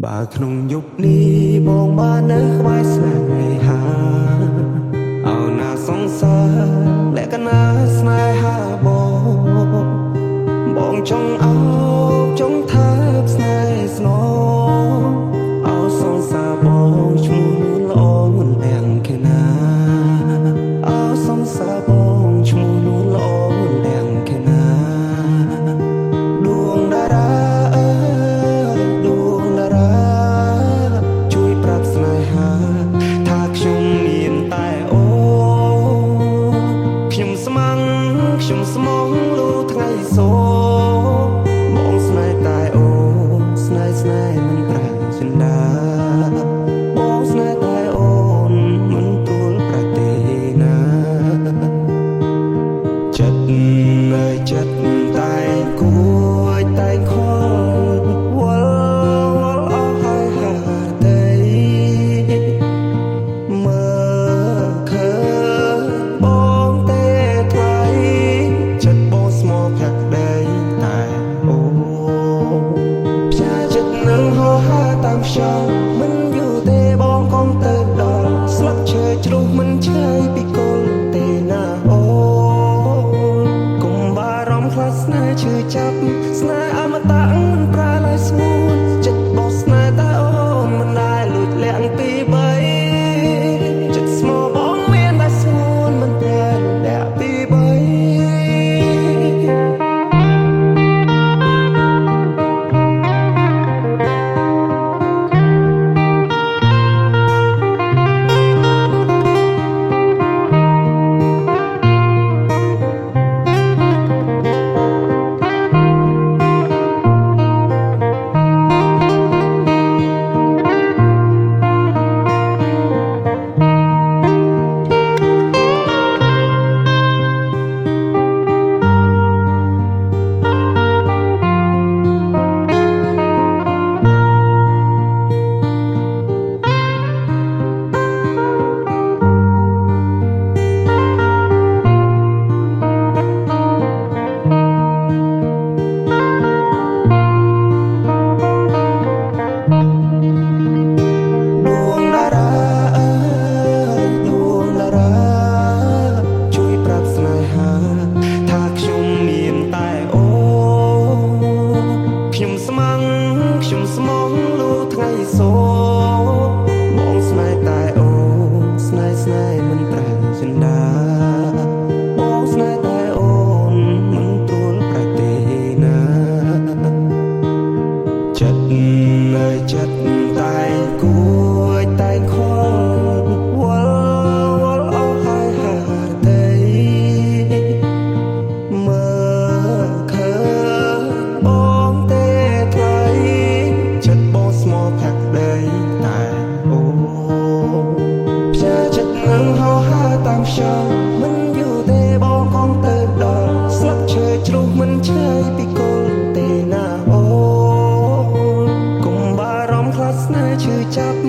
បើក្នុងយុគនេះបងបាននៅក្បែរស្នេហាអោណាសង្សារលក្ខណៈស្នេហាបងចង់អោបចង់ថាបស្នេហ៍ស្នងអោសង្សារបងឈ្មោះល្អមិនទាំងគេណាអោសង្សារបងឈ្មោះល្អមិនទាំងគេណាដួងតារាដួងតារាជួយប្រាប់ស្នេហាថាខ្ញុំមានតែអូខ្ញុំស្មងខ្ញុំស្មងលូថ្ងៃសូបងស្នេហ៍តែអូស្នេហ៍មិនប្រែចិនដាបងស្នេហ៍តែអូនមិនទូលប្រទេណាចិត្តនៅចិត្តតែគួចតែខលវល់អស់ហើយតែមើលឃើញបងទេថ្លៃចិត្តបងស្មោះផាក់ដីតែអូផ្សាចិត្តនឹងហោហាតាមខ្យល់មិនយូរទេបងកុំទៅដល់ស្លឹកឈើជ្រុះមិនឆ្ងាយពីគល់ទេណាអូកុំបារម្ភខ្លាចស្នេហ៍ឈឺចាប់ស្នេហ៍អមតៈមិនប្រែឡើយស្ងួនចិត្តបងស្នេហ៍តែអូនមិនដែលលួចលាក់ពីបីចិត្តស្មោះបងមានតែស្ងួនមិនប្រែលាក់ពីបីខ្ញុំស្មងលូថ្ងៃសូបងស្នេហ៍តែអូស្នេហ៍មិនប្រែចិនដាបងស្នេហ៍តែអូនមិនទូលប្រទេណាចិត្តនៅចិត្តតែគួចតែខលវល់អស់ហើយតែមើលឃើញបងទេថ្លៃចិត្តបងស្មោះផាក់ដីតែអូផ្សាចិត្តនឹងហោហាតាមខ្យល់មិនយូរទេបងកុំទៅដល់ស្លឹកឈើជ្រុះមិនឆ្ងាយពីគល់ទេណាអូកុំបារម្ភខ្លាចស្នេហ៍ឈឺចាប់